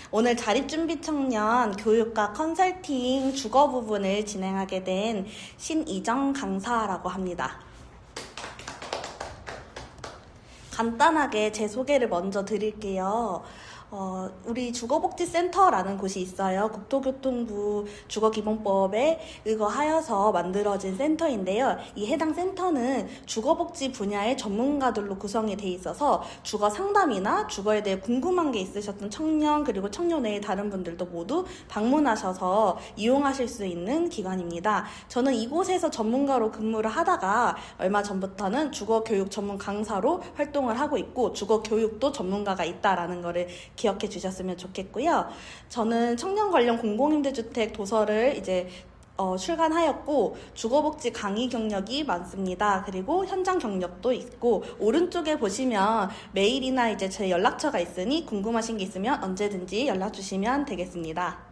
오늘 자립준비 청년 교육과 컨설팅 주거 부분을 진행하게 된 신이정 강사라고 합니다. 간단하게 제 소개를 먼저 드릴게요. 우리 주거복지센터라는 곳이 있어요. 국토교통부 주거기본법에 의거하여서 만들어진 센터인데요. 이 해당 센터는 주거복지 분야의 전문가들로 구성이 돼 있어서 주거 상담이나 주거에 대해 궁금한 게 있으셨던 청년 그리고 청년 외의 다른 분들도 모두 방문하셔서 이용하실 수 있는 기관입니다. 저는 이곳에서 전문가로 근무를 하다가 얼마 전부터는 주거교육 전문 강사로 활동을 하고 있고 주거교육도 전문가가 있다라는 거를 기억해 주셨으면 좋겠고요. 저는 청년 관련 공공임대주택 도서를 이제 출간하였고 주거복지 강의 경력이 많습니다. 그리고 현장 경력도 있고 오른쪽에 보시면 메일이나 이제 제 연락처가 있으니 궁금하신 게 있으면 언제든지 연락 주시면 되겠습니다.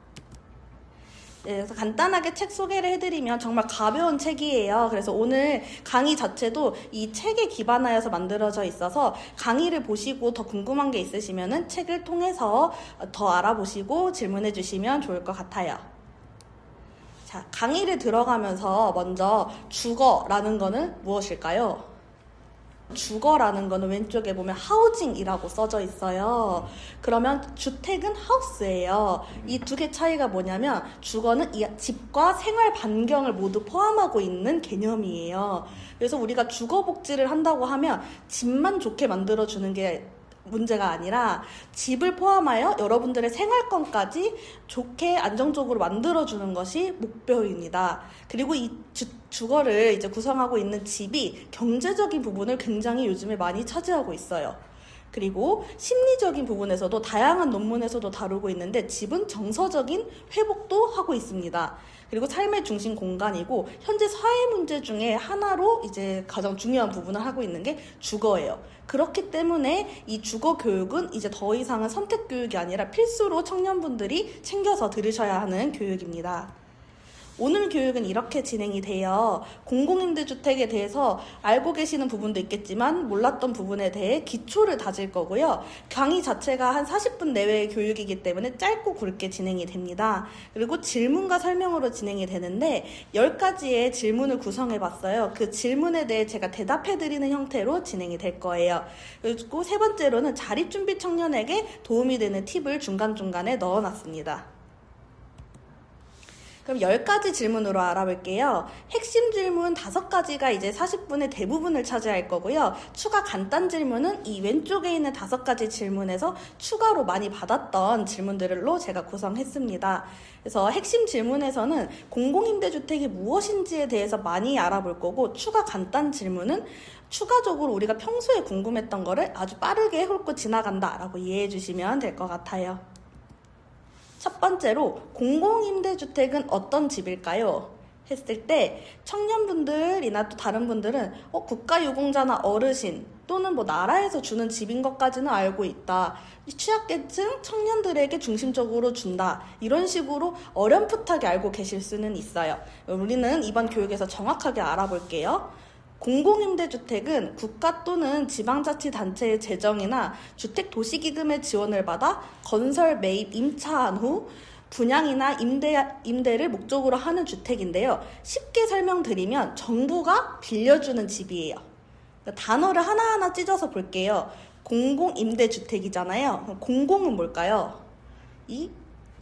네, 그래서 간단하게 책 소개를 해드리면 정말 가벼운 책이에요. 그래서 오늘 강의 자체도 이 책에 기반하여서 만들어져 있어서 강의를 보시고 더 궁금한 게 있으시면 책을 통해서 더 알아보시고 질문해 주시면 좋을 것 같아요. 자, 강의를 들어가면서 먼저 주거라는 거는 무엇일까요? 주거라는 거는 왼쪽에 보면 하우징이라고 써져 있어요. 그러면 주택은 하우스예요. 이 두 개 차이가 뭐냐면 주거는 이 집과 생활 반경을 모두 포함하고 있는 개념이에요. 그래서 우리가 주거복지를 한다고 하면 집만 좋게 만들어주는 게 문제가 아니라 집을 포함하여 여러분들의 생활권까지 좋게 안정적으로 만들어주는 것이 목표입니다. 그리고 이 주거를 이제 구성하고 있는 집이 경제적인 부분을 굉장히 요즘에 많이 차지하고 있어요. 그리고 심리적인 부분에서도 다양한 논문에서도 다루고 있는데 집은 정서적인 회복도 하고 있습니다. 그리고 삶의 중심 공간이고 현재 사회 문제 중에 하나로 이제 가장 중요한 부분을 하고 있는 게 주거예요. 그렇기 때문에 이 주거 교육은 이제 더 이상은 선택 교육이 아니라 필수로 청년분들이 챙겨서 들으셔야 하는 교육입니다. 오늘 교육은 이렇게 진행이 돼요. 공공임대주택에 대해서 알고 계시는 부분도 있겠지만 몰랐던 부분에 대해 기초를 다질 거고요. 강의 자체가 한 40분 내외의 교육이기 때문에 짧고 굵게 진행이 됩니다. 그리고 질문과 설명으로 진행이 되는데 10가지의 질문을 구성해 봤어요. 그 질문에 대해 제가 대답해 드리는 형태로 진행이 될 거예요. 그리고 세 번째로는 자립준비 청년에게 도움이 되는 팁을 중간중간에 넣어놨습니다. 그럼 10가지 질문으로 알아볼게요. 핵심 질문 5가지가 이제 40분의 대부분을 차지할 거고요. 추가 간단 질문은 이 왼쪽에 있는 5가지 질문에서 추가로 많이 받았던 질문들로 제가 구성했습니다. 그래서 핵심 질문에서는 공공임대주택이 무엇인지에 대해서 많이 알아볼 거고 추가 간단 질문은 추가적으로 우리가 평소에 궁금했던 거를 아주 빠르게 훑고 지나간다라고 이해해 주시면 될 것 같아요. 첫 번째로 공공임대주택은 어떤 집일까요? 했을 때 청년분들이나 또 다른 분들은 국가유공자나 어르신 또는 뭐 나라에서 주는 집인 것까지는 알고 있다. 취약계층 청년들에게 중심적으로 준다. 이런 식으로 어렴풋하게 알고 계실 수는 있어요. 우리는 이번 교육에서 정확하게 알아볼게요. 공공임대주택은 국가 또는 지방자치단체의 재정이나 주택도시기금의 지원을 받아 건설 매입 임차한 후 분양이나 임대를 목적으로 하는 주택인데요. 쉽게 설명드리면 정부가 빌려주는 집이에요. 단어를 하나하나 찢어서 볼게요. 공공임대주택이잖아요. 공공은 뭘까요? 이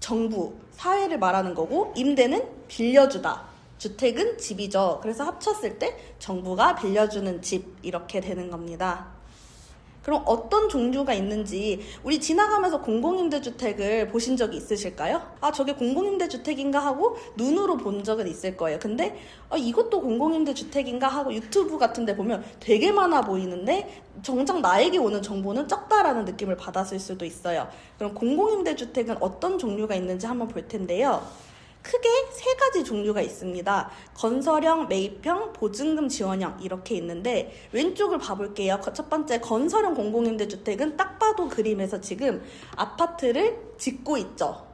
정부, 사회를 말하는 거고 임대는 빌려주다. 주택은 집이죠. 그래서 합쳤을 때 정부가 빌려주는 집 이렇게 되는 겁니다. 그럼 어떤 종류가 있는지 우리 지나가면서 공공임대주택을 보신 적이 있으실까요? 저게 공공임대주택인가 하고 눈으로 본 적은 있을 거예요. 근데 이것도 공공임대주택인가 하고 유튜브 같은 데 보면 되게 많아 보이는데 정작 나에게 오는 정보는 적다라는 느낌을 받았을 수도 있어요. 그럼 공공임대주택은 어떤 종류가 있는지 한번 볼 텐데요. 크게 3가지 종류가 있습니다. 건설형, 매입형, 보증금 지원형 이렇게 있는데 왼쪽을 봐볼게요. 첫 번째 건설형 공공임대주택은 딱 봐도 그림에서 지금 아파트를 짓고 있죠.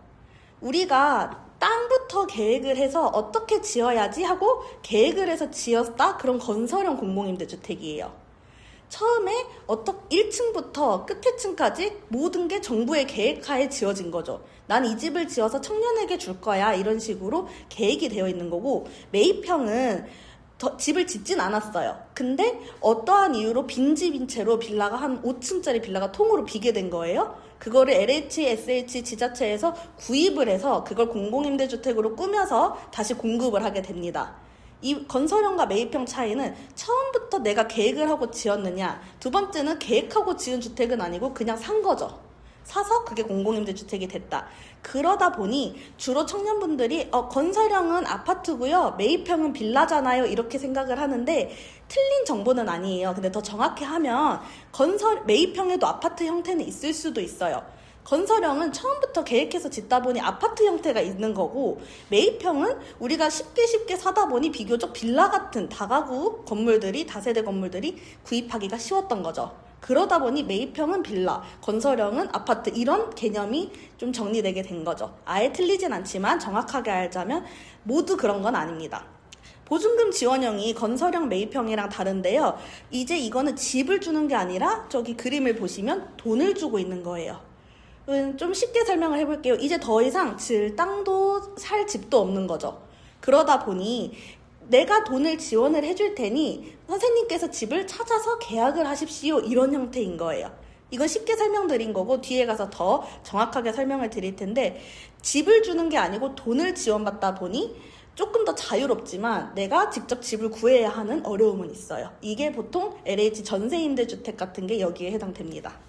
우리가 땅부터 계획을 해서 어떻게 지어야지 하고 계획을 해서 지었다? 그럼 건설형 공공임대주택이에요. 처음에 1층부터 끝에 층까지 모든 게 정부의 계획하에 지어진 거죠. 난 이 집을 지어서 청년에게 줄 거야, 이런 식으로 계획이 되어 있는 거고, 매입형은 집을 짓진 않았어요. 근데 어떠한 이유로 빈집인 채로 빌라가 한 5층짜리 빌라가 통으로 비게 된 거예요. 그거를 LH, SH 지자체에서 구입을 해서 그걸 공공임대주택으로 꾸며서 다시 공급을 하게 됩니다. 이 건설형과 매입형 차이는 처음부터 내가 계획을 하고 지었느냐, 두 번째는 계획하고 지은 주택은 아니고 그냥 산 거죠. 사서 그게 공공임대주택이 됐다. 그러다 보니 주로 청년분들이 건설형은 아파트고요, 매입형은 빌라잖아요, 이렇게 생각을 하는데 틀린 정보는 아니에요. 근데 더 정확히 하면 매입형에도 아파트 형태는 있을 수도 있어요. 건설형은 처음부터 계획해서 짓다 보니 아파트 형태가 있는 거고, 매입형은 우리가 쉽게 사다 보니 비교적 빌라 같은 다가구 건물들이, 다세대 건물들이 구입하기가 쉬웠던 거죠. 그러다 보니 매입형은 빌라, 건설형은 아파트, 이런 개념이 좀 정리되게 된 거죠. 아예 틀리진 않지만 정확하게 알자면 모두 그런 건 아닙니다. 보증금 지원형이 건설형 매입형이랑 다른데요. 이제 이거는 집을 주는 게 아니라 저기 그림을 보시면 돈을 주고 있는 거예요. 좀 쉽게 설명을 해볼게요. 이제 더 이상 질 땅도 살 집도 없는 거죠. 그러다 보니 내가 돈을 지원을 해줄 테니 선생님께서 집을 찾아서 계약을 하십시오, 이런 형태인 거예요. 이건 쉽게 설명드린 거고 뒤에 가서 더 정확하게 설명을 드릴 텐데, 집을 주는 게 아니고 돈을 지원받다 보니 조금 더 자유롭지만 내가 직접 집을 구해야 하는 어려움은 있어요. 이게 보통 LH 전세임대주택 같은 게 여기에 해당됩니다.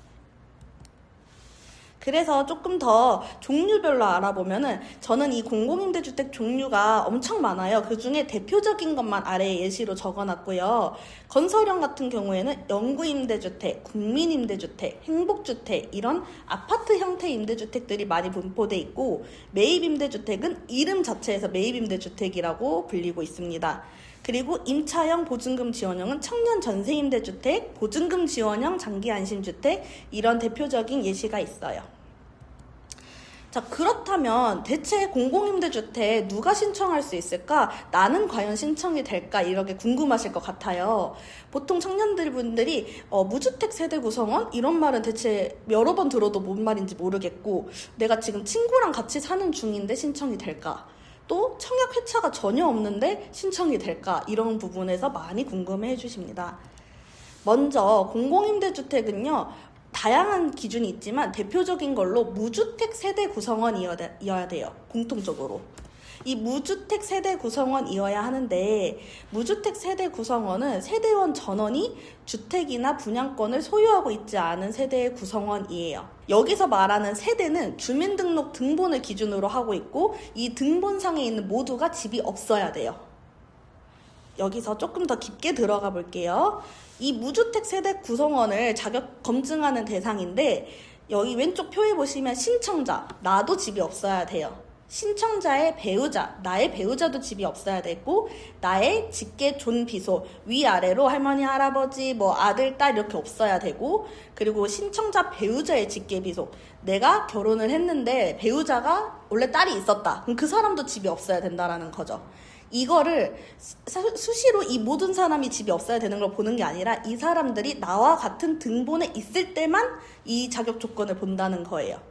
그래서 조금 더 종류별로 알아보면은 저는 이 공공임대주택 종류가 엄청 많아요. 그 중에 대표적인 것만 아래에 예시로 적어놨고요. 건설형 같은 경우에는 영구임대주택, 국민임대주택, 행복주택, 이런 아파트 형태 임대주택들이 많이 분포돼 있고, 매입임대주택은 이름 자체에서 매입임대주택이라고 불리고 있습니다. 그리고 임차형 보증금 지원형은 청년 전세임대주택, 보증금 지원형 장기안심주택, 이런 대표적인 예시가 있어요. 자, 그렇다면 대체 공공임대주택 누가 신청할 수 있을까? 나는 과연 신청이 될까? 이렇게 궁금하실 것 같아요. 보통 청년들분들이 무주택 세대 구성원? 이런 말은 대체 여러 번 들어도 뭔 말인지 모르겠고, 내가 지금 친구랑 같이 사는 중인데 신청이 될까? 또 청약 회차가 전혀 없는데 신청이 될까? 이런 부분에서 많이 궁금해 해주십니다. 먼저 공공임대주택은요, 다양한 기준이 있지만 대표적인 걸로 무주택 세대 구성원이어야 돼요. 공통적으로. 이 무주택 세대 구성원이어야 하는데, 무주택 세대 구성원은 세대원 전원이 주택이나 분양권을 소유하고 있지 않은 세대의 구성원이에요. 여기서 말하는 세대는 주민등록 등본을 기준으로 하고 있고, 이 등본상에 있는 모두가 집이 없어야 돼요. 여기서 조금 더 깊게 들어가 볼게요. 이 무주택 세대 구성원을 자격 검증하는 대상인데, 여기 왼쪽 표에 보시면 신청자, 나도 집이 없어야 돼요. 신청자의 배우자, 나의 배우자도 집이 없어야 되고, 나의 직계 존비속, 위아래로 할머니, 할아버지, 아들, 딸 이렇게 없어야 되고, 그리고 신청자 배우자의 직계비속, 내가 결혼을 했는데 배우자가 원래 딸이 있었다, 그럼 그 사람도 집이 없어야 된다라는 거죠. 이거를 수시로 이 모든 사람이 집이 없어야 되는 걸 보는 게 아니라, 이 사람들이 나와 같은 등본에 있을 때만 이 자격 조건을 본다는 거예요.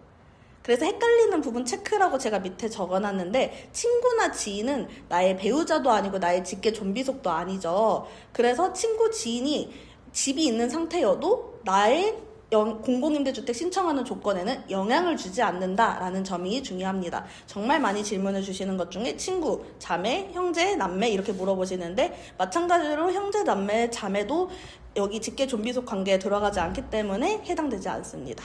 그래서 헷갈리는 부분 체크라고 제가 밑에 적어놨는데, 친구나 지인은 나의 배우자도 아니고 나의 직계 존비속도 아니죠. 그래서 친구, 지인이 집이 있는 상태여도 나의 공공임대주택 신청하는 조건에는 영향을 주지 않는다라는 점이 중요합니다. 정말 많이 질문을 주시는 것 중에 친구, 자매, 형제, 남매 이렇게 물어보시는데, 마찬가지로 형제, 남매, 자매도 여기 직계 존비속 관계에 들어가지 않기 때문에 해당되지 않습니다.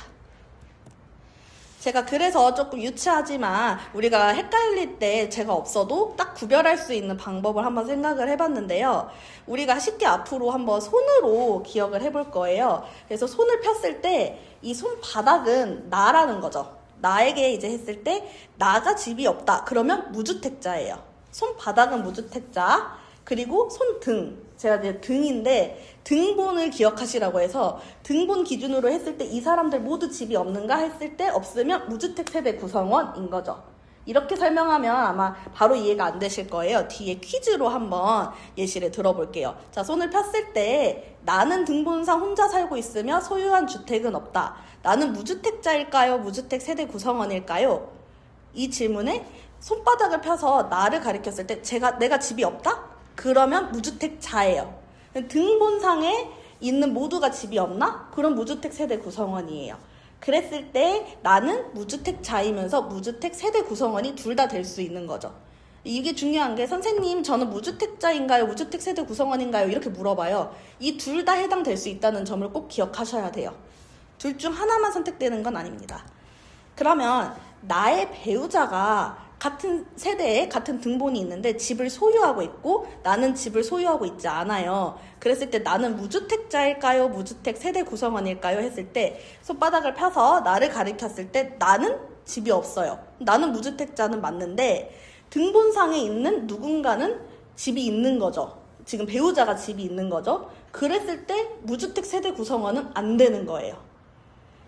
제가 그래서 조금 유치하지만 우리가 헷갈릴 때 제가 없어도 딱 구별할 수 있는 방법을 한번 생각을 해봤는데요. 우리가 쉽게 앞으로 한번 손으로 기억을 해볼 거예요. 그래서 손을 폈을 때 이 손바닥은 나라는 거죠. 나에게 이제 했을 때 나가 집이 없다, 그러면 무주택자예요. 손바닥은 무주택자, 그리고 손등, 제가 이제 등인데 등본을 기억하시라고 해서 등본 기준으로 했을 때 이 사람들 모두 집이 없는가 했을 때 없으면 무주택 세대 구성원인 거죠. 이렇게 설명하면 아마 바로 이해가 안 되실 거예요. 뒤에 퀴즈로 한번 예시를 들어볼게요. 자, 손을 폈을 때 나는 등본상 혼자 살고 있으며 소유한 주택은 없다. 나는 무주택자일까요? 무주택 세대 구성원일까요? 이 질문에 손바닥을 펴서 나를 가리켰을 때 내가 집이 없다? 그러면 무주택자예요. 등본상에 있는 모두가 집이 없나? 그럼 무주택 세대 구성원이에요. 그랬을 때 나는 무주택자이면서 무주택 세대 구성원이 둘 다 될 수 있는 거죠. 이게 중요한 게 선생님 저는 무주택자인가요? 무주택 세대 구성원인가요? 이렇게 물어봐요. 이 둘 다 해당될 수 있다는 점을 꼭 기억하셔야 돼요. 둘 중 하나만 선택되는 건 아닙니다. 그러면 나의 배우자가 같은 세대에 같은 등본이 있는데 집을 소유하고 있고 나는 집을 소유하고 있지 않아요. 그랬을 때 나는 무주택자일까요? 무주택 세대 구성원일까요? 했을 때 손바닥을 펴서 나를 가리켰을 때 나는 집이 없어요. 나는 무주택자는 맞는데 등본상에 있는 누군가는 집이 있는 거죠. 지금 배우자가 집이 있는 거죠. 그랬을 때 무주택 세대 구성원은 안 되는 거예요.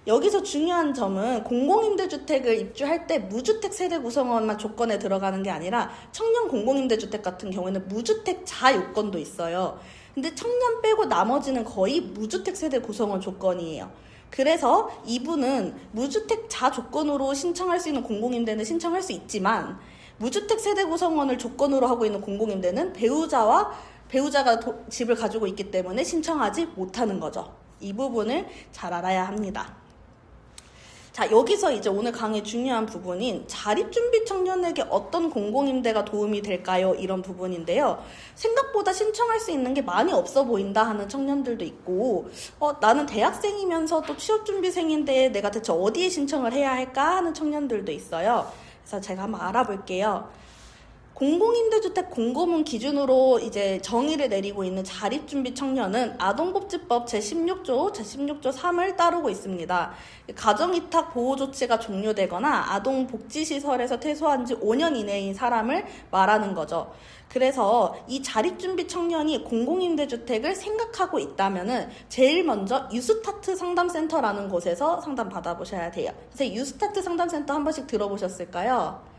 여기서 중요한 점은 공공임대주택을 입주할 때 무주택 세대 구성원만 조건에 들어가는 게 아니라 청년 공공임대주택 같은 경우에는 무주택자 요건도 있어요. 근데 청년 빼고 나머지는 거의 무주택 세대 구성원 조건이에요. 그래서 이분은 무주택자 조건으로 신청할 수 있는 공공임대는 신청할 수 있지만 무주택 세대 구성원을 조건으로 하고 있는 공공임대는 배우자가 집을 가지고 있기 때문에 신청하지 못하는 거죠. 이 부분을 잘 알아야 합니다. 자, 여기서 이제 오늘 강의 중요한 부분인 자립준비 청년에게 어떤 공공임대가 도움이 될까요? 이런 부분인데요. 생각보다 신청할 수 있는 게 많이 없어 보인다 하는 청년들도 있고 나는 대학생이면서 또 취업준비생인데 내가 대체 어디에 신청을 해야 할까 하는 청년들도 있어요. 그래서 제가 한번 알아볼게요. 공공임대주택 공고문 기준으로 이제 정의를 내리고 있는 자립준비 청년은 아동복지법 제16조, 제16조 3을 따르고 있습니다. 가정위탁 보호조치가 종료되거나 아동복지시설에서 퇴소한 지 5년 이내인 사람을 말하는 거죠. 그래서 이 자립준비 청년이 공공임대주택을 생각하고 있다면은 제일 먼저 유스타트 상담센터라는 곳에서 상담 받아보셔야 돼요. 그래서 유스타트 상담센터 한 번씩 들어보셨을까요?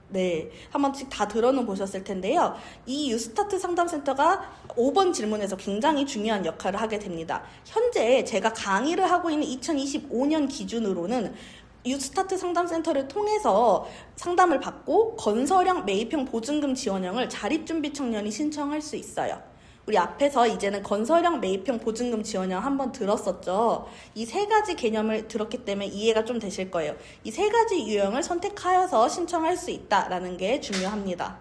네, 한 번씩 다 들어는 보셨을 텐데요. 이 유스타트 상담센터가 5번 질문에서 굉장히 중요한 역할을 하게 됩니다. 현재 제가 강의를 하고 있는 2025년 기준으로는 유스타트 상담센터를 통해서 상담을 받고 건설형 매입형 보증금 지원형을 자립준비 청년이 신청할 수 있어요. 우리 앞에서 이제는 건설형 매입형 보증금 지원형 한번 들었었죠. 이 세 가지 개념을 들었기 때문에 이해가 좀 되실 거예요. 이 세 가지 유형을 선택하여서 신청할 수 있다라는 게 중요합니다.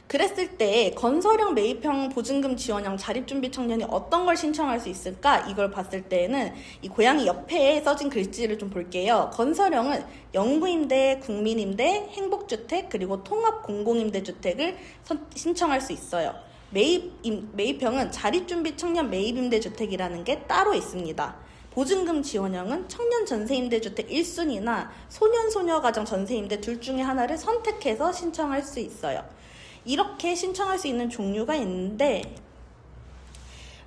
그랬을 때 건설형 매입형 보증금 지원형 자립준비 청년이 어떤 걸 신청할 수 있을까? 이걸 봤을 때는 이 고양이 옆에 써진 글씨를 좀 볼게요. 건설형은 영구임대, 국민임대, 행복주택, 그리고 통합공공임대주택을 신청할 수 있어요. 매입형은 자립준비 청년 매입임대주택이라는 게 따로 있습니다. 보증금 지원형은 청년 전세임대주택 1순위나 소년소녀가정 전세임대 둘 중에 하나를 선택해서 신청할 수 있어요. 이렇게 신청할 수 있는 종류가 있는데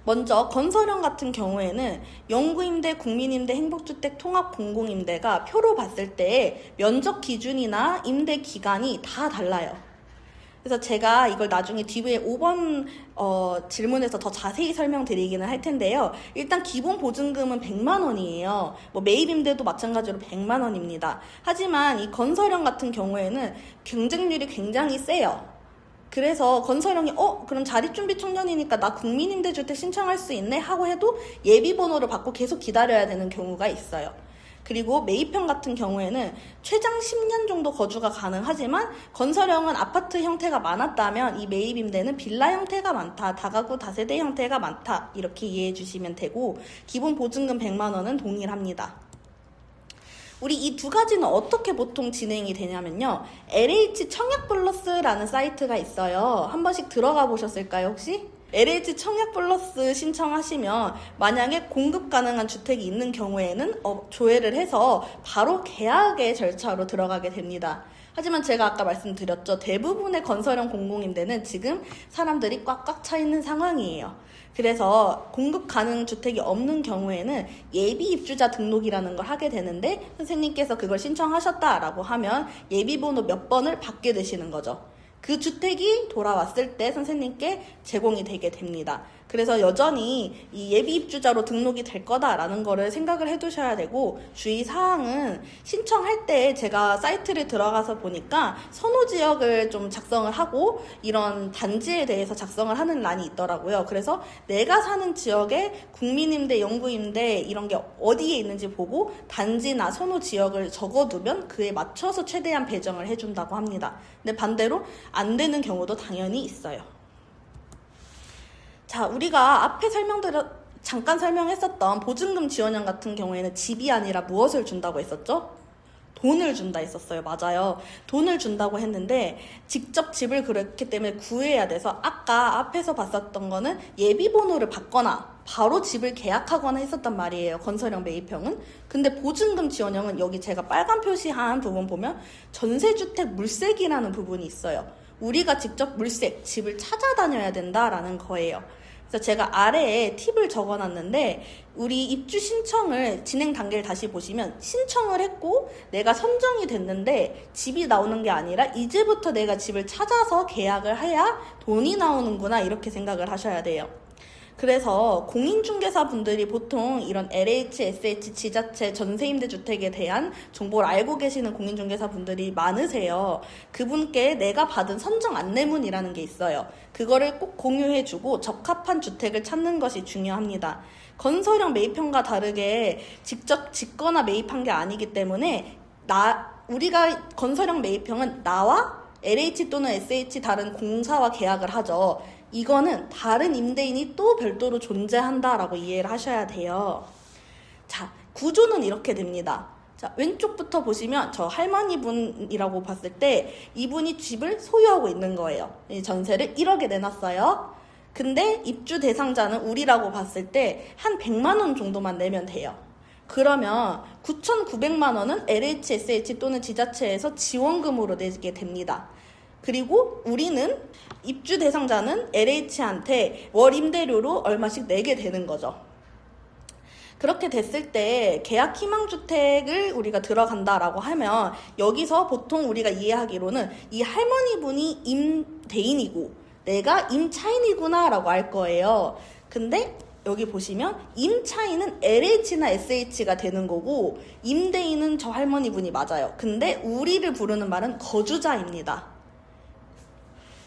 먼저 건설형 같은 경우에는 영구임대, 국민임대, 행복주택, 통합공공임대가 표로 봤을 때 면적 기준이나 임대 기간이 다 달라요. 그래서 제가 이걸 나중에 뒤에 5번 질문에서 더 자세히 설명드리기는 할 텐데요. 일단 기본 보증금은 100만 원이에요. 뭐 매입임대도 마찬가지로 100만 원입니다. 하지만 이 건설형 같은 경우에는 경쟁률이 굉장히 세요. 그래서 건설형이 그럼 자립준비 청년이니까 나 국민임대주택 신청할 수 있네 하고 해도 예비번호를 받고 계속 기다려야 되는 경우가 있어요. 그리고 매입형 같은 경우에는 최장 10년 정도 거주가 가능하지만 건설형은 아파트 형태가 많았다면 이 매입임대는 빌라 형태가 많다, 다가구 다세대 형태가 많다 이렇게 이해해 주시면 되고 기본 보증금 100만 원은 동일합니다. 우리 이 두 가지는 어떻게 보통 진행이 되냐면요. LH 청약플러스라는 사이트가 있어요. 한 번씩 들어가 보셨을까요, 혹시? LH 청약플러스 신청하시면 만약에 공급 가능한 주택이 있는 경우에는 조회를 해서 바로 계약의 절차로 들어가게 됩니다. 하지만 제가 아까 말씀드렸죠. 대부분의 건설형 공공임대는 지금 사람들이 꽉꽉 차 있는 상황이에요. 그래서 공급 가능 주택이 없는 경우에는 예비 입주자 등록이라는 걸 하게 되는데 선생님께서 그걸 신청하셨다라고 하면 예비번호 몇 번을 받게 되시는 거죠. 그 주택이 돌아왔을 때 선생님께 제공이 되게 됩니다. 그래서 여전히 이 예비 입주자로 등록이 될 거다라는 거를 생각을 해두셔야 되고, 주의사항은 신청할 때 제가 사이트를 들어가서 보니까 선호 지역을 좀 작성을 하고 이런 단지에 대해서 작성을 하는 란이 있더라고요. 그래서 내가 사는 지역에 국민임대, 영구임대 이런 게 어디에 있는지 보고 단지나 선호 지역을 적어두면 그에 맞춰서 최대한 배정을 해준다고 합니다. 근데 반대로 안 되는 경우도 당연히 있어요. 자, 우리가 앞에 잠깐 설명했었던 보증금 지원형 같은 경우에는 집이 아니라 무엇을 준다고 했었죠? 돈을 준다 했었어요. 맞아요. 돈을 준다고 했는데 직접 집을 그렇기 때문에 구해야 돼서 아까 앞에서 봤었던 거는 예비번호를 받거나 바로 집을 계약하거나 했었단 말이에요. 건설형 매입형은. 근데 보증금 지원형은 여기 제가 빨간 표시한 부분 보면 전세주택 물색이라는 부분이 있어요. 우리가 직접 물색, 집을 찾아다녀야 된다라는 거예요. 그래서 제가 아래에 팁을 적어놨는데 우리 입주 신청을 진행 단계를 다시 보시면 신청을 했고 내가 선정이 됐는데 집이 나오는 게 아니라 이제부터 내가 집을 찾아서 계약을 해야 돈이 나오는구나 이렇게 생각을 하셔야 돼요. 그래서 공인중개사 분들이 보통 이런 LH, SH, 지자체, 전세임대주택에 대한 정보를 알고 계시는 공인중개사 분들이 많으세요. 그분께 내가 받은 선정 안내문이라는 게 있어요. 그거를 꼭 공유해주고 적합한 주택을 찾는 것이 중요합니다. 건설형 매입형과 다르게 직접 짓거나 매입한 게 아니기 때문에 우리가 건설형 매입형은 나와 LH 또는 SH 다른 공사와 계약을 하죠. 이거는 다른 임대인이 또 별도로 존재한다라고 이해를 하셔야 돼요. 자, 구조는 이렇게 됩니다. 자, 왼쪽부터 보시면 저 할머니 분이라고 봤을 때 이분이 집을 소유하고 있는 거예요. 전세를 1억에 내놨어요. 근데 입주 대상자는 우리라고 봤을 때 한 100만 원 정도만 내면 돼요. 그러면 9,900만 원은 LH, SH 또는 지자체에서 지원금으로 내게 됩니다. 그리고 우리는 입주 대상자는 LH한테 월 임대료로 얼마씩 내게 되는 거죠. 그렇게 됐을 때 계약 희망주택을 우리가 들어간다라고 하면 여기서 보통 우리가 이해하기로는 이 할머니분이 임대인이고 내가 임차인이구나 라고 알 거예요. 근데 여기 보시면 임차인은 LH나 SH가 되는 거고 임대인은 저 할머니분이 맞아요. 근데 우리를 부르는 말은 거주자입니다.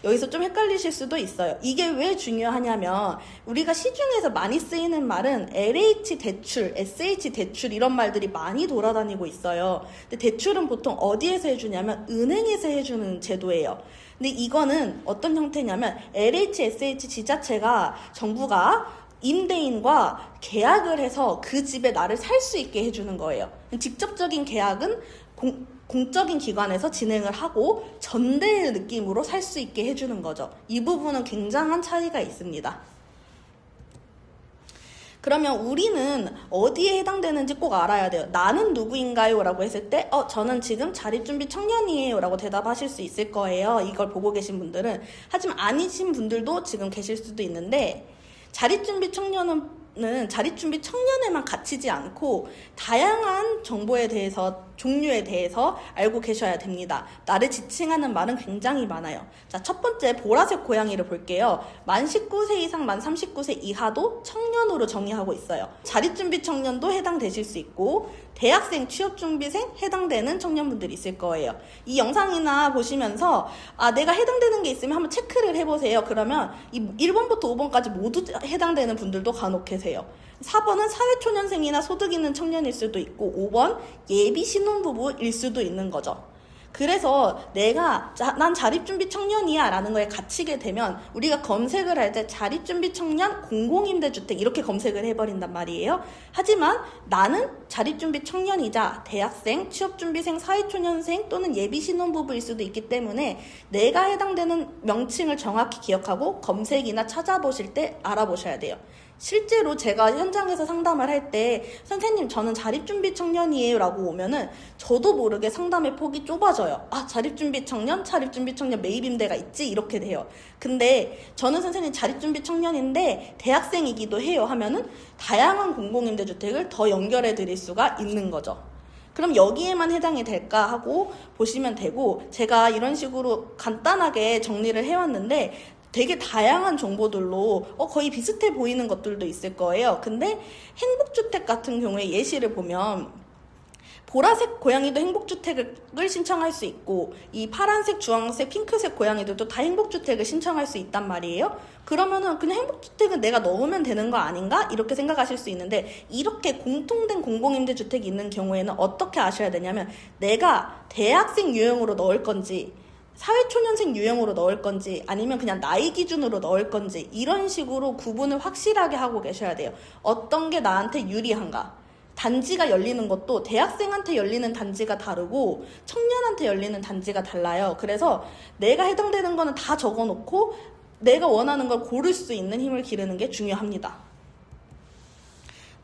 여기서 좀 헷갈리실 수도 있어요. 이게 왜 중요하냐면 우리가 시중에서 많이 쓰이는 말은 LH 대출, SH 대출 이런 말들이 많이 돌아다니고 있어요. 근데 대출은 보통 어디에서 해주냐면 은행에서 해주는 제도예요. 근데 이거는 어떤 형태냐면 LH, SH 지자체가 정부가 임대인과 계약을 해서 그 집에 나를 살 수 있게 해주는 거예요. 직접적인 계약은 공적인 기관에서 진행을 하고 전대의 느낌으로 살 수 있게 해주는 거죠. 이 부분은 굉장한 차이가 있습니다. 그러면 우리는 어디에 해당되는지 꼭 알아야 돼요. 나는 누구인가요? 라고 했을 때 저는 지금 자립준비 청년이에요 라고 대답하실 수 있을 거예요. 이걸 보고 계신 분들은. 하지만 아니신 분들도 지금 계실 수도 있는데 자립준비 청년은 자립준비 청년에만 갇히지 않고 다양한 정보에 대해서 종류에 대해서 알고 계셔야 됩니다. 나를 지칭하는 말은 굉장히 많아요. 자, 첫 번째 보라색 고양이를 볼게요. 만 19세 이상, 만 39세 이하도 청년으로 정의하고 있어요. 자립준비 청년도 해당되실 수 있고 대학생, 취업준비생 해당되는 청년분들이 있을 거예요. 이 영상이나 보시면서 내가 해당되는 게 있으면 한번 체크를 해보세요. 그러면 이 1번부터 5번까지 모두 해당되는 분들도 간혹 계세요. 4번은 사회초년생이나 소득 있는 청년일 수도 있고 5번 예비 신혼부부일 수도 있는 거죠. 그래서 난 자립준비 청년이야 라는 거에 갇히게 되면 우리가 검색을 할 때 자립준비 청년 공공임대주택 이렇게 검색을 해버린단 말이에요. 하지만 나는 자립준비 청년이자 대학생, 취업준비생, 사회초년생 또는 예비신혼부부일 수도 있기 때문에 내가 해당되는 명칭을 정확히 기억하고 검색이나 찾아보실 때 알아보셔야 돼요. 실제로 제가 현장에서 상담을 할 때 선생님 저는 자립준비 청년이에요 라고 오면은 저도 모르게 상담의 폭이 좁아져요. 아, 자립준비 청년 매입임대가 있지? 이렇게 돼요. 근데 저는 선생님 자립준비 청년인데 대학생이기도 해요 하면은 다양한 공공임대주택을 더 연결해 드릴 수가 있는 거죠. 그럼 여기에만 해당이 될까 하고 보시면 되고, 제가 이런 식으로 간단하게 정리를 해왔는데 되게 다양한 정보들로 거의 비슷해 보이는 것들도 있을 거예요. 근데 행복주택 같은 경우에 예시를 보면 보라색 고양이도 행복주택을 신청할 수 있고 이 파란색, 주황색, 핑크색 고양이들도 다 행복주택을 신청할 수 있단 말이에요. 그러면은 그냥 행복주택은 내가 넣으면 되는 거 아닌가? 이렇게 생각하실 수 있는데, 이렇게 공통된 공공임대주택이 있는 경우에는 어떻게 아셔야 되냐면, 내가 대학생 유형으로 넣을 건지 사회초년생 유형으로 넣을 건지 아니면 그냥 나이 기준으로 넣을 건지 이런 식으로 구분을 확실하게 하고 계셔야 돼요. 어떤 게 나한테 유리한가. 단지가 열리는 것도 대학생한테 열리는 단지가 다르고 청년한테 열리는 단지가 달라요. 그래서 내가 해당되는 거는 다 적어놓고 내가 원하는 걸 고를 수 있는 힘을 기르는 게 중요합니다.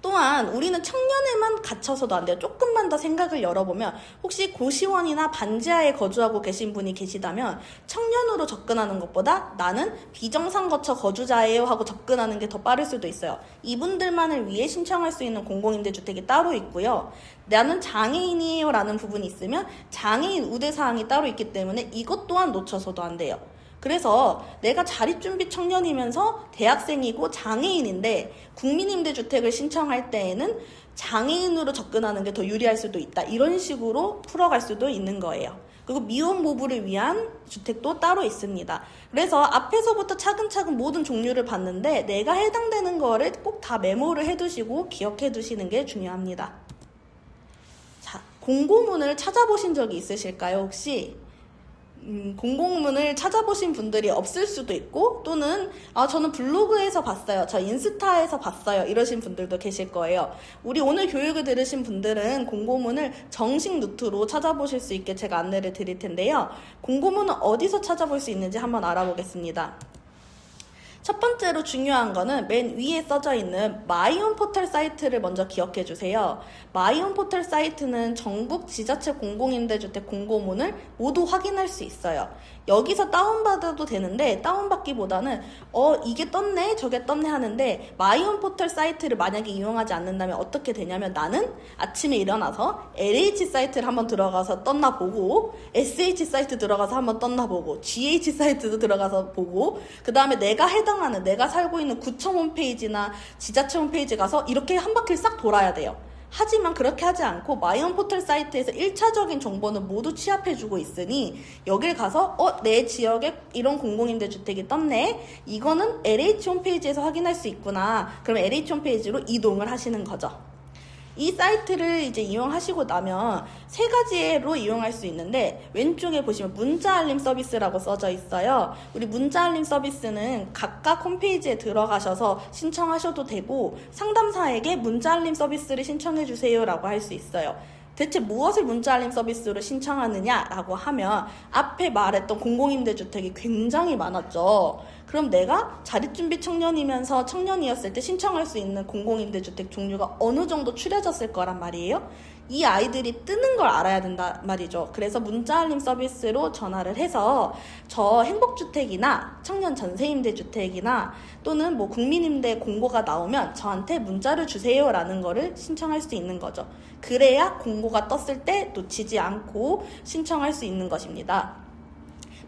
또한 우리는 청년에만 갇혀서도 안 돼요. 조금만 더 생각을 열어보면, 혹시 고시원이나 반지하에 거주하고 계신 분이 계시다면 청년으로 접근하는 것보다 나는 비정상거처 거주자예요 하고 접근하는 게 더 빠를 수도 있어요. 이분들만을 위해 신청할 수 있는 공공임대주택이 따로 있고요. 나는 장애인이에요 라는 부분이 있으면 장애인 우대사항이 따로 있기 때문에 이것 또한 놓쳐서도 안 돼요. 그래서 내가 자립준비 청년이면서 대학생이고 장애인인데 국민임대주택을 신청할 때에는 장애인으로 접근하는 게 더 유리할 수도 있다. 이런 식으로 풀어갈 수도 있는 거예요. 그리고 미혼 모부를 위한 주택도 따로 있습니다. 그래서 앞에서부터 차근차근 모든 종류를 봤는데 내가 해당되는 거를 꼭 다 메모를 해두시고 기억해 두시는 게 중요합니다. 자, 공고문을 찾아보신 적이 있으실까요, 혹시? 공고문을 찾아보신 분들이 없을 수도 있고, 또는 저는 블로그에서 봤어요, 저 인스타에서 봤어요 이러신 분들도 계실 거예요. 우리 오늘 교육을 들으신 분들은 공고문을 정식 루트로 찾아보실 수 있게 제가 안내를 드릴 텐데요. 공고문은 어디서 찾아볼 수 있는지 한번 알아보겠습니다. 첫 번째로 중요한 거는 맨 위에 써져 있는 마이온 포털 사이트를 먼저 기억해 주세요. 마이온 포털 사이트는 전국 지자체 공공임대주택 공고문을 모두 확인할 수 있어요. 여기서 다운받아도 되는데 다운받기보다는 이게 떴네 저게 떴네 하는데, 마이온 포털 사이트를 만약에 이용하지 않는다면 어떻게 되냐면, 나는 아침에 일어나서 LH 사이트를 한번 들어가서 떴나 보고, SH 사이트 들어가서 한번 떴나 보고, GH 사이트도 들어가서 보고, 그 다음에 내가 살고 있는 구청 홈페이지나 지자체 홈페이지 가서 이렇게 한 바퀴를 싹 돌아야 돼요. 하지만 그렇게 하지 않고 마이온 포털 사이트에서 1차적인 정보는 모두 취합해주고 있으니 여길 가서 내 지역에 이런 공공임대주택이 떴네, 이거는 LH 홈페이지에서 확인할 수 있구나, 그럼 LH 홈페이지로 이동을 하시는 거죠. 이 사이트를 이제 이용하시고 나면 세 가지로 이용할 수 있는데, 왼쪽에 보시면 문자 알림 서비스라고 써져 있어요. 우리 문자 알림 서비스는 각각 홈페이지에 들어가셔서 신청하셔도 되고, 상담사에게 문자 알림 서비스를 신청해 주세요 라고 할 수 있어요. 대체 무엇을 문자 알림 서비스로 신청하느냐라고 하면 앞에 말했던 공공임대주택이 굉장히 많았죠. 그럼 내가 자립준비 청년이면서 청년이었을 때 신청할 수 있는 공공임대주택 종류가 어느 정도 추려졌을 거란 말이에요. 이 아이들이 뜨는 걸 알아야 된단 말이죠. 그래서 문자 알림 서비스로 전화를 해서 저 행복주택이나 청년 전세임대주택이나 또는 뭐 국민임대 공고가 나오면 저한테 문자를 주세요 라는 거를 신청할 수 있는 거죠. 그래야 공고가 떴을 때 놓치지 않고 신청할 수 있는 것입니다.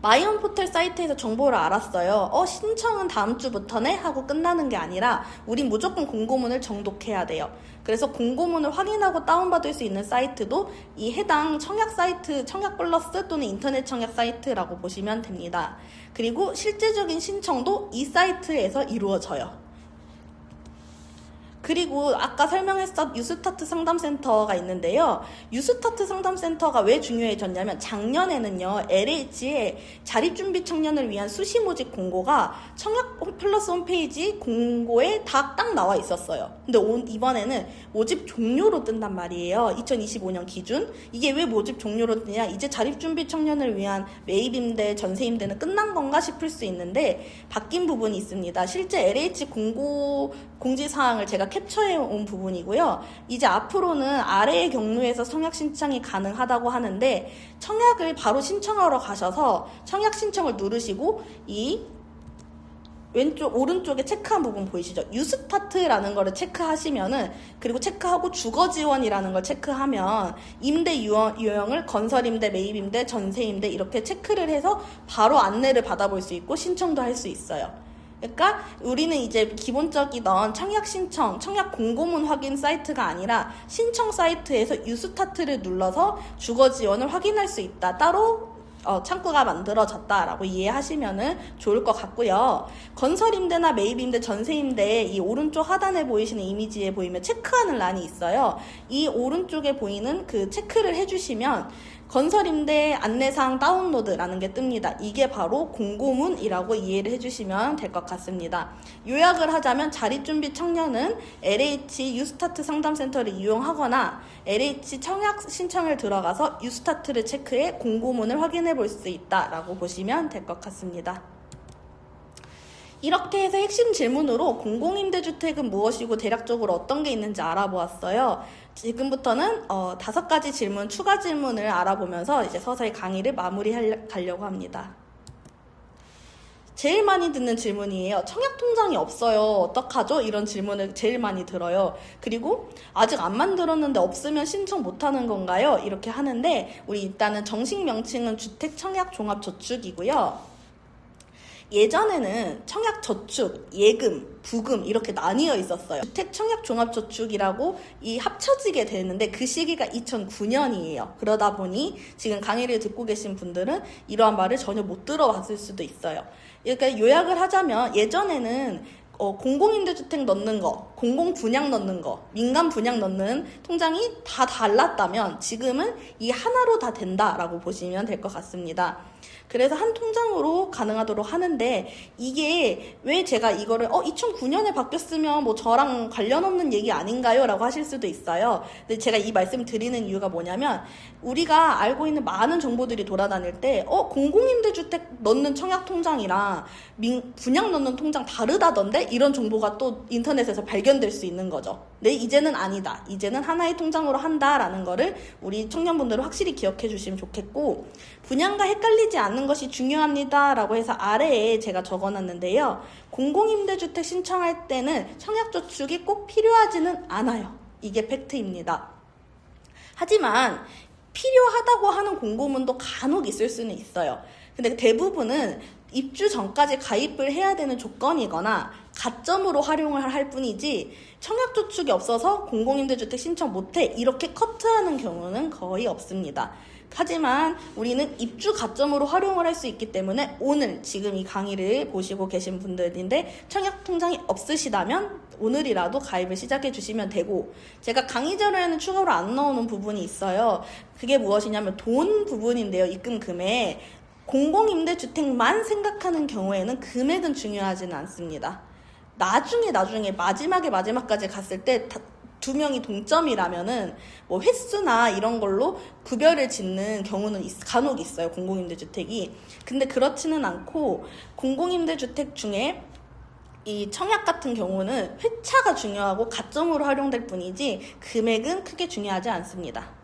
마이온 포털 사이트에서 정보를 알았어요. 신청은 다음 주부터네 하고 끝나는 게 아니라 우린 무조건 공고문을 정독해야 돼요. 그래서 공고문을 확인하고 다운받을 수 있는 사이트도 이 해당 청약 사이트, 청약 플러스 또는 인터넷 청약 사이트라고 보시면 됩니다. 그리고 실제적인 신청도 이 사이트에서 이루어져요. 그리고 아까 설명했던 유스타트 상담센터가 있는데요. 유스타트 상담센터가 왜 중요해졌냐면 작년에는요, LH의 자립준비 청년을 위한 수시 모집 공고가 청약 플러스 홈페이지 공고에 다 딱 나와 있었어요. 근데 이번에는 모집 종료로 뜬단 말이에요. 2025년 기준. 이게 왜 모집 종료로 뜨냐? 이제 자립준비 청년을 위한 매입임대, 전세임대는 끝난 건가 싶을 수 있는데 바뀐 부분이 있습니다. 실제 LH 공지사항을 제가 캡처해 온 부분이고요. 이제 앞으로는 아래의 경로에서 청약 신청이 가능하다고 하는데 청약을 바로 신청하러 가셔서 청약 신청을 누르시고 이 왼쪽 오른쪽에 체크한 부분 보이시죠? 유스타트라는 거를 체크하시면은, 그리고 체크하고 주거지원이라는 걸 체크하면 임대 유형을 건설임대, 매입임대, 전세임대 이렇게 체크를 해서 바로 안내를 받아볼 수 있고 신청도 할 수 있어요. 그러니까 우리는 이제 기본적이던 청약 신청, 청약 공고문 확인 사이트가 아니라 신청 사이트에서 유스타트를 눌러서 주거 지원을 확인할 수 있다. 따로 창구가 만들어졌다라고 이해하시면 좋을 것 같고요. 건설임대나 매입임대, 전세임대 이 오른쪽 하단에 보이시는 이미지에 보이면 체크하는 란이 있어요. 이 오른쪽에 보이는 그 체크를 해주시면 건설임대 안내사항 다운로드라는 게 뜹니다. 이게 바로 공고문이라고 이해를 해주시면 될 것 같습니다. 요약을 하자면 자립준비 청년은 LH 유스타트 상담센터를 이용하거나 LH 청약 신청을 들어가서 유스타트를 체크해 공고문을 확인해 볼 수 있다라고 보시면 될 것 같습니다. 이렇게 해서 핵심 질문으로 공공임대주택은 무엇이고 대략적으로 어떤 게 있는지 알아보았어요. 지금부터는 5가지 질문, 추가 질문을 알아보면서 이제 서서히 강의를 마무리하려고 합니다. 제일 많이 듣는 질문이에요. 청약통장이 없어요. 어떡하죠? 이런 질문을 제일 많이 들어요. 그리고 아직 안 만들었는데 없으면 신청 못하는 건가요? 이렇게 하는데 우리 일단은 정식 명칭은 주택청약종합저축이고요. 예전에는 청약저축, 예금, 부금 이렇게 나뉘어 있었어요. 주택청약종합저축이라고 이 합쳐지게 되는데 그 시기가 2009년이에요. 그러다 보니 지금 강의를 듣고 계신 분들은 이러한 말을 전혀 못 들어봤을 수도 있어요. 그러니까 요약을 하자면 예전에는 공공임대주택 넣는 거, 공공분양 넣는 거, 민간분양 넣는 통장이 다 달랐다면 지금은 이 하나로 다 된다라고 보시면 될 것 같습니다. 그래서 한 통장으로 가능하도록 하는데 이게 왜 제가 이거를 2009년에 바뀌었으면 뭐 저랑 관련 없는 얘기 아닌가요? 라고 하실 수도 있어요. 근데 제가 이 말씀 드리는 이유가 뭐냐면 우리가 알고 있는 많은 정보들이 돌아다닐 때 공공임대주택 넣는 청약통장이랑 분양 넣는 통장 다르다던데 이런 정보가 또 인터넷에서 발견될 수 있는 거죠. 네, 이제는 아니다. 이제는 하나의 통장으로 한다라는 거를 우리 청년분들은 확실히 기억해 주시면 좋겠고 분양과 헷갈리지 않는 것이 중요합니다 라고 해서 아래에 제가 적어놨는데요. 공공임대주택 신청할 때는 청약저축이 꼭 필요하지는 않아요. 이게 팩트입니다. 하지만 필요하다고 하는 공고문도 간혹 있을 수는 있어요. 근데 대부분은 입주 전까지 가입을 해야 되는 조건이거나 가점으로 활용을 할 뿐이지 청약저축이 없어서 공공임대주택 신청 못해 이렇게 커트하는 경우는 거의 없습니다. 하지만 우리는 입주 가점으로 활용을 할 수 있기 때문에 오늘 지금 이 강의를 보시고 계신 분들인데 청약통장이 없으시다면 오늘이라도 가입을 시작해 주시면 되고 제가 강의 자료에는 추가로 안 넣어놓은 부분이 있어요. 그게 무엇이냐면 돈 부분인데요. 입금 금액. 공공임대주택만 생각하는 경우에는 금액은 중요하지는 않습니다. 나중에 마지막까지 갔을 때 두 명이 동점이라면은 뭐 횟수나 이런 걸로 구별을 짓는 경우는 간혹 있어요. 공공임대주택이. 근데 그렇지는 않고 공공임대주택 중에 이 청약 같은 경우는 회차가 중요하고 가점으로 활용될 뿐이지 금액은 크게 중요하지 않습니다.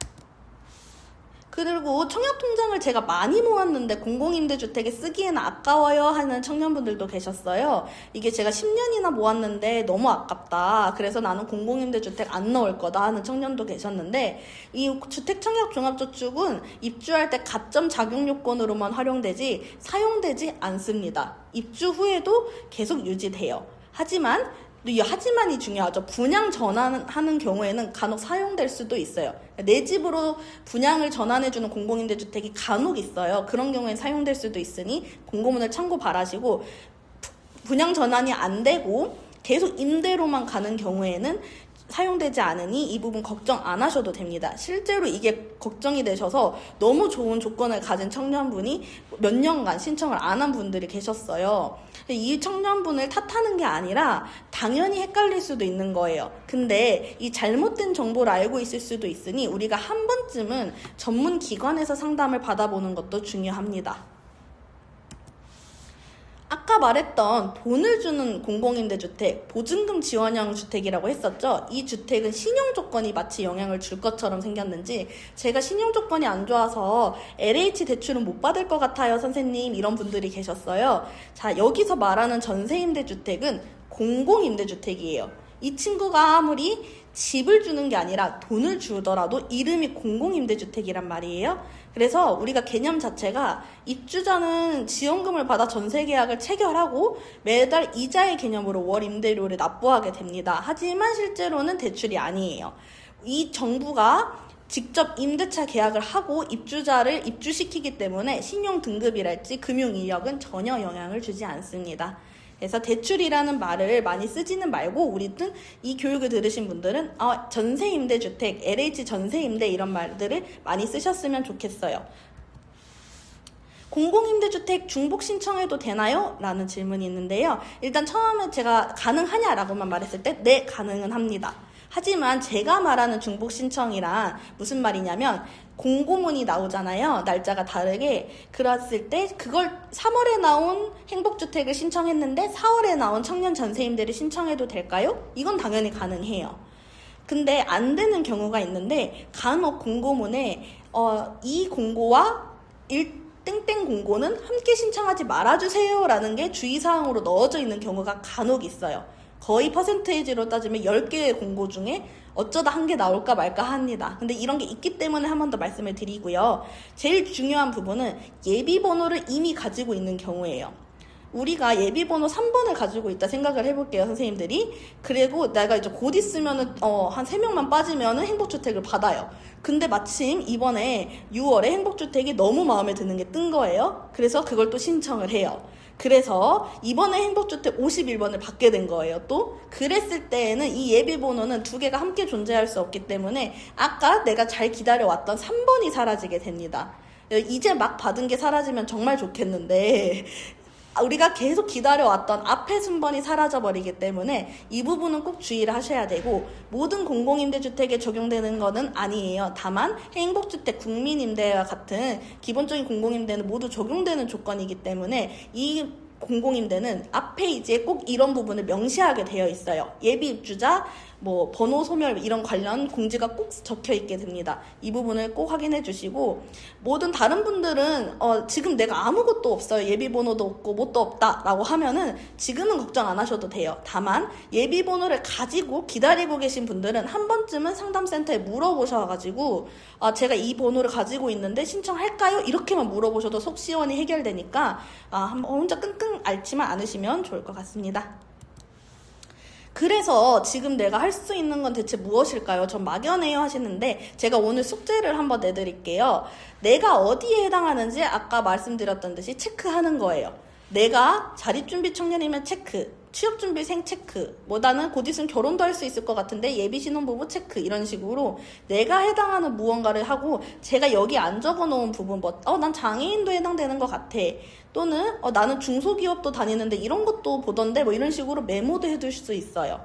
그리고 청약통장을 제가 많이 모았는데 공공임대주택에 쓰기에는 아까워요 하는 청년분들도 계셨어요. 이게 제가 10년이나 모았는데 너무 아깝다. 그래서 나는 공공임대주택 안 넣을 거다 하는 청년도 계셨는데 이 주택청약종합저축은 입주할 때 가점 작용요건으로만 활용되지 사용되지 않습니다. 입주 후에도 계속 유지돼요. 하지만이 중요하죠. 분양 전환하는 경우에는 간혹 사용될 수도 있어요. 내 집으로 분양을 전환해주는 공공임대주택이 간혹 있어요. 그런 경우엔 사용될 수도 있으니 공고문을 참고 바라시고 분양 전환이 안 되고 계속 임대로만 가는 경우에는 사용되지 않으니 이 부분 걱정 안 하셔도 됩니다. 실제로 이게 걱정이 되셔서 너무 좋은 조건을 가진 청년분이 몇 년간 신청을 안 한 분들이 계셨어요. 이 청년분을 탓하는 게 아니라 당연히 헷갈릴 수도 있는 거예요. 근데 이 잘못된 정보를 알고 있을 수도 있으니 우리가 한 번쯤은 전문 기관에서 상담을 받아보는 것도 중요합니다. 아까 말했던 돈을 주는 공공임대주택, 보증금 지원형 주택이라고 했었죠. 이 주택은 신용 조건이 마치 영향을 줄 것처럼 생겼는지 제가 신용 조건이 안 좋아서 LH 대출은 못 받을 것 같아요, 선생님. 이런 분들이 계셨어요. 자, 여기서 말하는 전세임대주택은 공공임대주택이에요. 이 친구가 아무리 집을 주는 게 아니라 돈을 주더라도 이름이 공공임대주택이란 말이에요. 그래서 우리가 개념 자체가 입주자는 지원금을 받아 전세계약을 체결하고 매달 이자의 개념으로 월 임대료를 납부하게 됩니다. 하지만 실제로는 대출이 아니에요. 이 정부가 직접 임대차 계약을 하고 입주자를 입주시키기 때문에 신용 등급이랄지 금융 이력은 전혀 영향을 주지 않습니다. 그래서 대출이라는 말을 많이 쓰지는 말고 우리는 이 교육을 들으신 분들은 전세임대주택, LH 전세임대 이런 말들을 많이 쓰셨으면 좋겠어요. 공공임대주택 중복 신청해도 되나요? 라는 질문이 있는데요. 일단 처음에 제가 가능하냐라고만 말했을 때 네, 가능은 합니다. 하지만 제가 말하는 중복 신청이란 무슨 말이냐면 공고문이 나오잖아요. 날짜가 다르게. 그랬을 때 그걸 3월에 나온 행복주택을 신청했는데 4월에 나온 청년 전세임대를 신청해도 될까요? 이건 당연히 가능해요. 근데 안 되는 경우가 있는데 간혹 공고문에 이 공고와 땡땡 공고는 함께 신청하지 말아주세요 라는 게 주의사항으로 넣어져 있는 경우가 간혹 있어요. 거의 퍼센테이지로 따지면 10개의 공고 중에 어쩌다 한 개 나올까 말까 합니다. 근데 이런 게 있기 때문에 한 번 더 말씀을 드리고요. 제일 중요한 부분은 예비번호를 이미 가지고 있는 경우예요. 우리가 예비번호 3번을 가지고 있다 생각을 해볼게요, 선생님들이. 그리고 내가 이제 곧 있으면은 한 3명만 빠지면은 행복주택을 받아요. 근데 마침 이번에 6월에 행복주택이 너무 마음에 드는 게 뜬 거예요. 그래서 그걸 또 신청을 해요. 그래서 이번에 행복주택 51번을 받게 된 거예요. 또 그랬을 때에는 이 예비번호는 두 개가 함께 존재할 수 없기 때문에 아까 내가 잘 기다려왔던 3번이 사라지게 됩니다. 이제 막 받은 게 사라지면 정말 좋겠는데 우리가 계속 기다려왔던 앞에 순번이 사라져버리기 때문에 이 부분은 꼭 주의를 하셔야 되고 모든 공공임대주택에 적용되는 거는 아니에요. 다만 행복주택, 국민임대와 같은 기본적인 공공임대는 모두 적용되는 조건이기 때문에 이 공공임대는 앞 페이지에 꼭 이런 부분을 명시하게 되어 있어요. 예비 입주자, 번호 소멸 이런 관련 공지가 꼭 적혀 있게 됩니다. 이 부분을 꼭 확인해 주시고 모든 다른 분들은 지금 내가 아무것도 없어요. 예비 번호도 없고 뭣도 없다 라고 하면은 지금은 걱정 안 하셔도 돼요. 다만 예비 번호를 가지고 기다리고 계신 분들은 한 번쯤은 상담센터에 물어보셔가지고 제가 이 번호를 가지고 있는데 신청할까요? 이렇게만 물어보셔도 속 시원히 해결되니까 한번 혼자 끙끙 앓지만 않으시면 좋을 것 같습니다. 그래서 지금 내가 할 수 있는 건 대체 무엇일까요? 전 막연해요 하시는데 제가 오늘 숙제를 한번 내드릴게요. 내가 어디에 해당하는지 아까 말씀드렸던 듯이 체크하는 거예요. 내가 자립준비 청년이면 체크, 취업준비생 체크, 나는 곧 있으면 결혼도 할 수 있을 것 같은데 예비신혼부부 체크 이런 식으로 내가 해당하는 무언가를 하고 제가 여기 안 적어놓은 부분 난 장애인도 해당되는 것 같아. 또는 나는 중소기업도 다니는데 이런 것도 보던데 이런 식으로 메모도 해둘 수 있어요.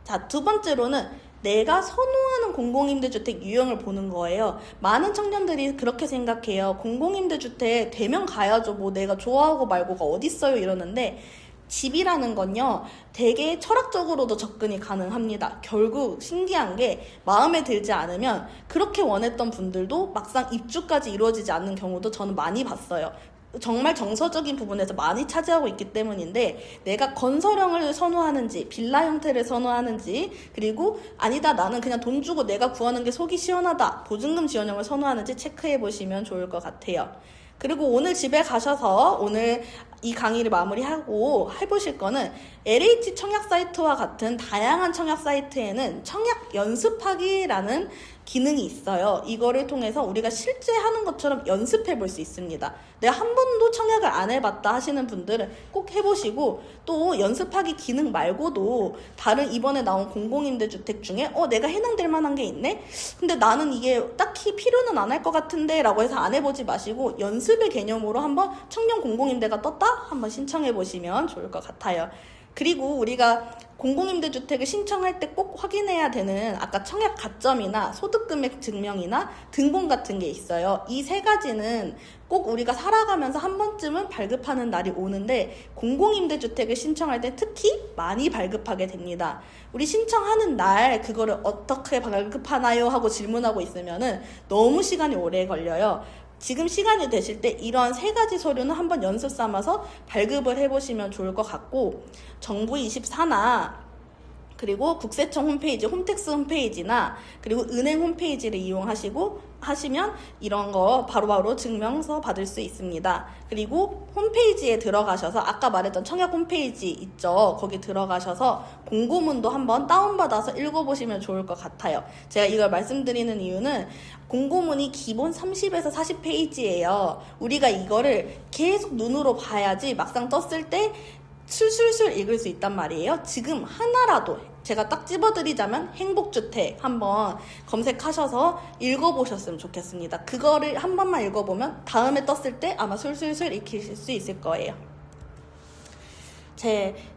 자, 두 번째로는 내가 선호하는 공공임대주택 유형을 보는 거예요. 많은 청년들이 그렇게 생각해요. 공공임대주택 되면 가야죠. 내가 좋아하고 말고가 어딨어요 이러는데 집이라는 건요 되게 철학적으로도 접근이 가능합니다. 결국 신기한 게 마음에 들지 않으면 그렇게 원했던 분들도 막상 입주까지 이루어지지 않는 경우도 저는 많이 봤어요. 정말 정서적인 부분에서 많이 차지하고 있기 때문인데 내가 건설형을 선호하는지 빌라 형태를 선호하는지 그리고 아니다 나는 그냥 돈 주고 내가 구하는 게 속이 시원하다 보증금 지원형을 선호하는지 체크해 보시면 좋을 것 같아요. 그리고 오늘 집에 가셔서 오늘 이 강의를 마무리하고 해보실 거는 LH 청약 사이트와 같은 다양한 청약 사이트에는 청약 연습하기라는 기능이 있어요. 이거를 통해서 우리가 실제 하는 것처럼 연습해 볼 수 있습니다. 내가 한 번도 청약을 안 해봤다 하시는 분들은 꼭 해보시고, 또 연습하기 기능 말고도 다른 이번에 나온 공공임대주택 중에 내가 해당될 만한 게 있네? 근데 나는 이게 딱히 필요는 안 할 것 같은데 라고 해서 안 해보지 마시고 연습의 개념으로 한번 청년 공공임대가 떴다? 한번 신청해 보시면 좋을 것 같아요. 그리고 우리가 공공임대주택을 신청할 때 꼭 확인해야 되는 아까 청약 가점이나 소득금액 증명이나 등본 같은 게 있어요. 이 세 가지는 꼭 우리가 살아가면서 한 번쯤은 발급하는 날이 오는데 공공임대주택을 신청할 때 특히 많이 발급하게 됩니다. 우리 신청하는 날 그거를 어떻게 발급하나요? 하고 질문하고 있으면은 너무 시간이 오래 걸려요. 지금 시간이 되실 때 이런 세 가지 서류는 한번 연습 삼아서 발급을 해보시면 좋을 것 같고, 정부24나 그리고 국세청 홈페이지, 홈택스 홈페이지나 그리고 은행 홈페이지를 하시면 이런 거 바로바로 증명서 받을 수 있습니다. 그리고 홈페이지에 들어가셔서 아까 말했던 청약 홈페이지 있죠? 거기 들어가셔서 공고문도 한번 다운받아서 읽어보시면 좋을 것 같아요. 제가 이걸 말씀드리는 이유는 공고문이 기본 30에서 40페이지예요. 우리가 이거를 계속 눈으로 봐야지 막상 떴을 때 술술술 읽을 수 있단 말이에요. 지금 하나라도 제가 딱 집어드리자면 행복주택 한번 검색하셔서 읽어보셨으면 좋겠습니다. 그거를 한 번만 읽어보면 다음에 떴을 때 아마 술술술 읽히실 수 있을 거예요.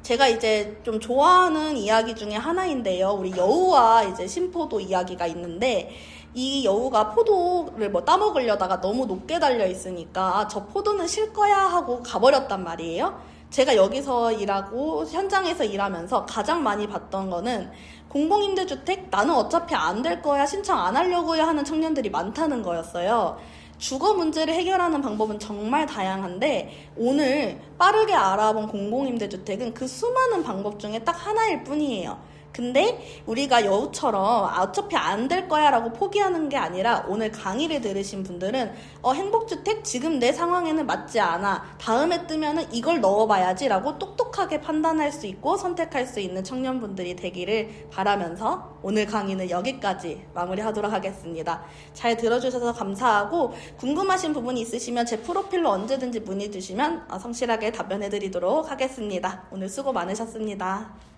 제가 이제 좀 좋아하는 이야기 중에 하나인데요. 우리 여우와 이제 신포도 이야기가 있는데, 이 여우가 포도를 따먹으려다가 너무 높게 달려 있으니까 저 포도는 실 거야 하고 가버렸단 말이에요. 제가 여기서 일하고 현장에서 일하면서 가장 많이 봤던 거는 공공임대주택 나는 어차피 안 될 거야 신청 안 하려고요 하는 청년들이 많다는 거였어요. 주거 문제를 해결하는 방법은 정말 다양한데 오늘 빠르게 알아본 공공임대주택은 그 수많은 방법 중에 딱 하나일 뿐이에요. 근데 우리가 여우처럼 어차피 안 될 거야 라고 포기하는 게 아니라 오늘 강의를 들으신 분들은 행복주택 지금 내 상황에는 맞지 않아, 다음에 뜨면은 이걸 넣어봐야지 라고 똑똑하게 판단할 수 있고 선택할 수 있는 청년분들이 되기를 바라면서 오늘 강의는 여기까지 마무리하도록 하겠습니다. 잘 들어주셔서 감사하고 궁금하신 부분이 있으시면 제 프로필로 언제든지 문의 주시면 성실하게 답변해 드리도록 하겠습니다. 오늘 수고 많으셨습니다.